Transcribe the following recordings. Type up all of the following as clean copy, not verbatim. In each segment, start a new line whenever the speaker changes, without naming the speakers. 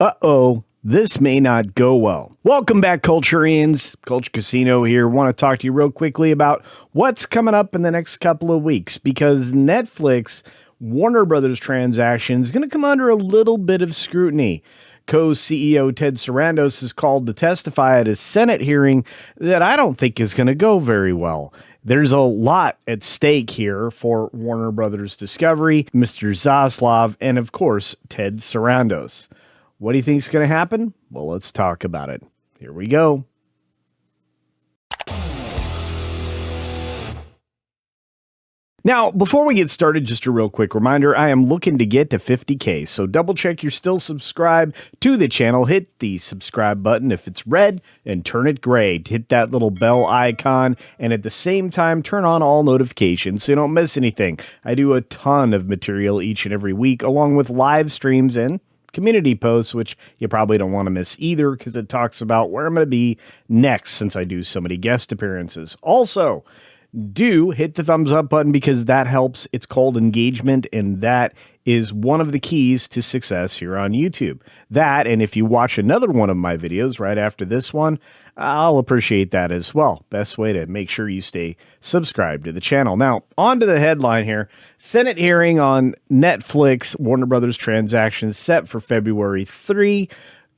Uh-oh, this may not go well. Welcome back, Culturians. Culture Casino here. Want to talk to you real quickly about what's coming up in the next couple of weeks, because Netflix Warner Brothers transaction is going to come under a little bit of scrutiny. Co-CEO Ted Sarandos is called to testify at a Senate hearing that I don't think is going to go very well. There's a lot at stake here for Warner Brothers Discovery, Mr. Zaslav, and of course, Ted Sarandos. What do you think is going to happen? Well, let's talk about it. Here we go. Now, before we get started, just a real quick reminder, I am looking to get to 50K, so double check you're still subscribed to the channel. Hit the subscribe button if it's red and turn it gray. Hit that little bell icon, and at the same time, turn on all notifications so you don't miss anything. I do a ton of material each and every week, along with live streams and community posts, which you probably don't want to miss either, because it talks about where I'm going to be next since I do so many guest appearances. Also, do hit the thumbs up button because that helps. It's called engagement, and that is one of the keys to success here on YouTube. That, and if you watch another one of my videos right after this one, I'll appreciate that as well. Best way to make sure you stay subscribed to the channel. Now, on to the headline here. Senate hearing on Netflix Warner Brothers transaction set for February 3.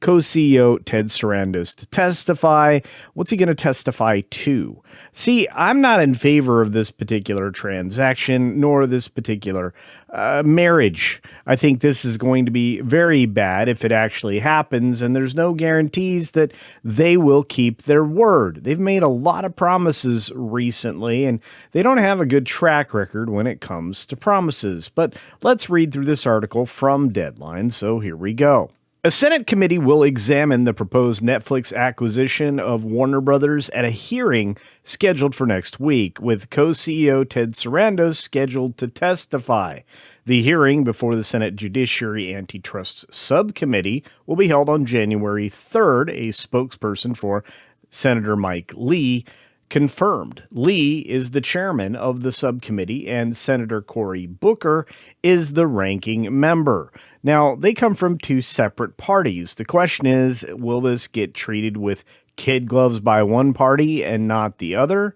Co-CEO Ted Sarandos to testify. What's he going to testify to? See, I'm not in favor of this particular transaction, nor this particular marriage. I think this is going to be very bad if it actually happens, and there's no guarantees that they will keep their word. They've made a lot of promises recently, and they don't have a good track record when it comes to promises. But let's read through this article from Deadline, so here we go. A Senate committee will examine the proposed Netflix acquisition of Warner Brothers at a hearing scheduled for next week, with co-CEO Ted Sarandos scheduled to testify. The hearing before the Senate Judiciary Antitrust Subcommittee will be held on January 3rd, a spokesperson for Senator Mike Lee confirmed. Lee is the chairman of the subcommittee, and Senator Cory Booker is the ranking member. Now, they come from two separate parties. The question is, will this get treated with kid gloves by one party and not the other?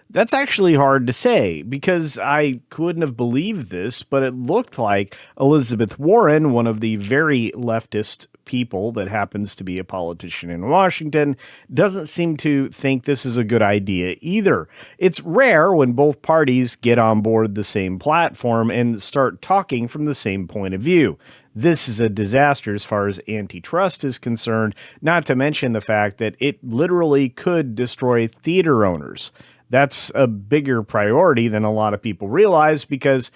That's actually hard to say, because I couldn't have believed this, but it looked like Elizabeth Warren, one of the very leftist people that happens to be a politician in Washington, doesn't seem to think this is a good idea either. It's rare when both parties get on board the same platform and start talking from the same point of view. This is a disaster as far as antitrust is concerned, not to mention the fact that it literally could destroy theater owners. That's a bigger priority than a lot of people realize, because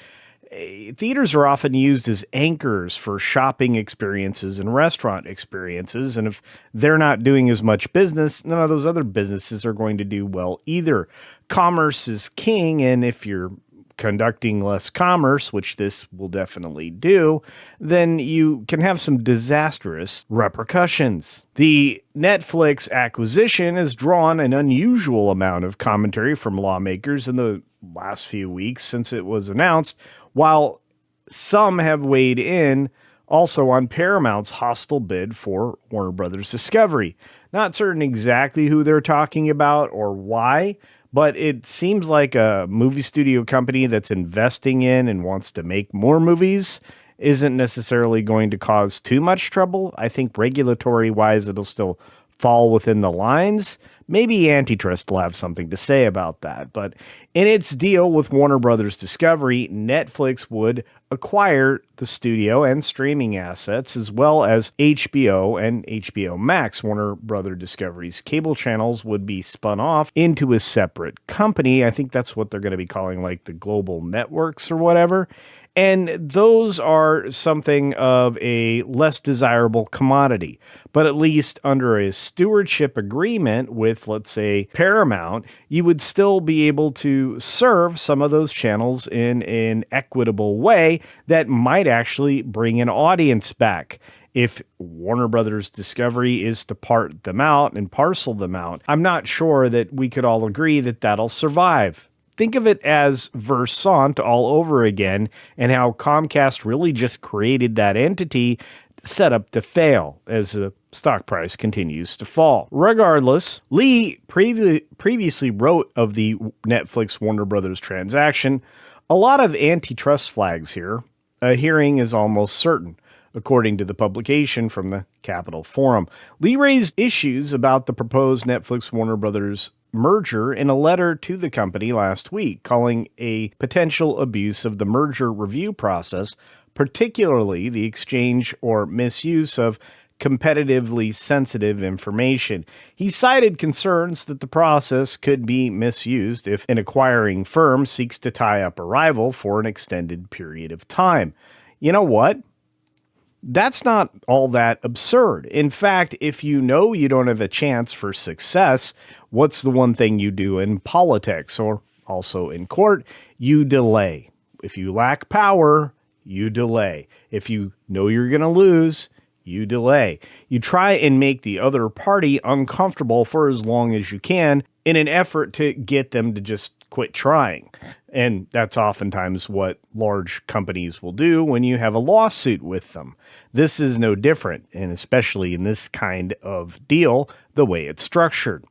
theaters are often used as anchors for shopping experiences and restaurant experiences. And if they're not doing as much business, none of those other businesses are going to do well either. Commerce is king, and if you're conducting less commerce, which this will definitely do, then you can have some disastrous repercussions. The Netflix acquisition has drawn an unusual amount of commentary from lawmakers in the last few weeks since it was announced, while some have weighed in also on Paramount's hostile bid for Warner Brothers Discovery. Not certain exactly who they're talking about or why, but it seems like a movie studio company that's investing in and wants to make more movies isn't necessarily going to cause too much trouble. I think regulatory-wise, it'll still fall within the lines. Maybe antitrust will have something to say about that. But in its deal with Warner Brothers Discovery, Netflix would acquire the studio and streaming assets, as well as HBO and HBO Max. Warner Brothers Discovery's cable channels would be spun off into a separate company. I think that's what they're going to be calling like the global networks or whatever. And those are something of a less desirable commodity. But at least under a stewardship agreement with, let's say, Paramount, you would still be able to serve some of those channels in an equitable way that might actually bring an audience back. If Warner Brothers Discovery is to part them out and parcel them out, I'm not sure that we could all agree that that'll survive. Think of it as Versant all over again, and how Comcast really just created that entity set up to fail as the stock price continues to fall. Regardless, Lee previously wrote of the Netflix Warner Brothers transaction, "A lot of antitrust flags here. A hearing is almost certain." According to the publication from the Capitol Forum, Lee raised issues about the proposed Netflix Warner Brothers merger in a letter to the company last week, calling a potential abuse of the merger review process, particularly the exchange or misuse of competitively sensitive information. He cited concerns that the process could be misused if an acquiring firm seeks to tie up a rival for an extended period of time. You know what? That's not all that absurd. In fact, if you know you don't have a chance for success, what's the one thing you do in politics or also in court? You delay. If you lack power, you delay. If you know you're going to lose, you delay. You try and make the other party uncomfortable for as long as you can in an effort to get them to just quit trying. And that's oftentimes what large companies will do when you have a lawsuit with them. This is no different, and especially in this kind of deal, the way it's structured.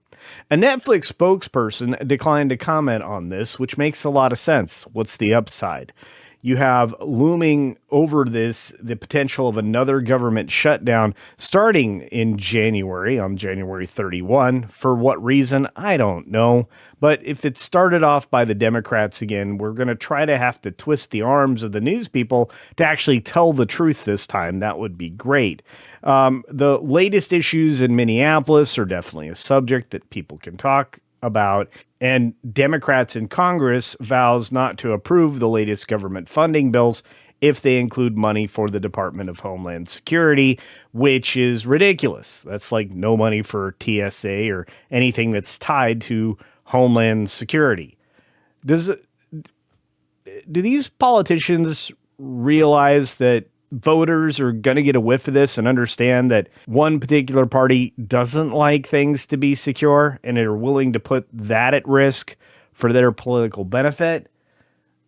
A Netflix spokesperson declined to comment on this, which makes a lot of sense. What's the upside? You have looming over this the potential of another government shutdown starting in January, on January 31. For what reason? I don't know. But if it started off by the Democrats again, we're going to try to have to twist the arms of the news people to actually tell the truth this time. That would be great. The latest issues in Minneapolis are definitely a subject that people can talk about, and Democrats in Congress vows not to approve the latest government funding bills if they include money for the Department of Homeland Security, which is ridiculous. That's like no money for TSA or anything that's tied to Homeland Security. Do these politicians realize that voters are going to get a whiff of this and understand that one particular party doesn't like things to be secure and are willing to put that at risk for their political benefit?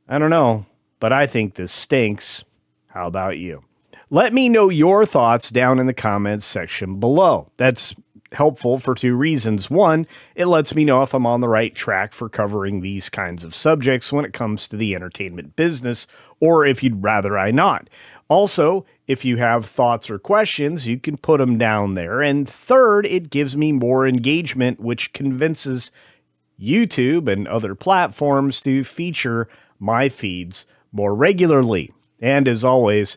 I don't know, but I think this stinks. How about you? Let me know your thoughts down in the comments section below. That's helpful for two reasons. One, it lets me know if I'm on the right track for covering these kinds of subjects when it comes to the entertainment business, or if you'd rather I not. Also, if you have thoughts or questions, you can put them down there. And third, it gives me more engagement, which convinces YouTube and other platforms to feature my feeds more regularly. And as always,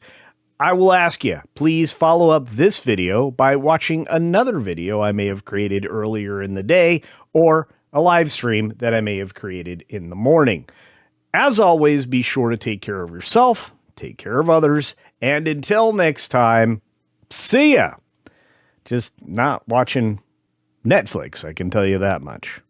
I will ask you, please follow up this video by watching another video I may have created earlier in the day or a live stream that I may have created in the morning. As always, be sure to take care of yourself, take care of others, and until next time, see ya. Just not watching Netflix, I can tell you that much.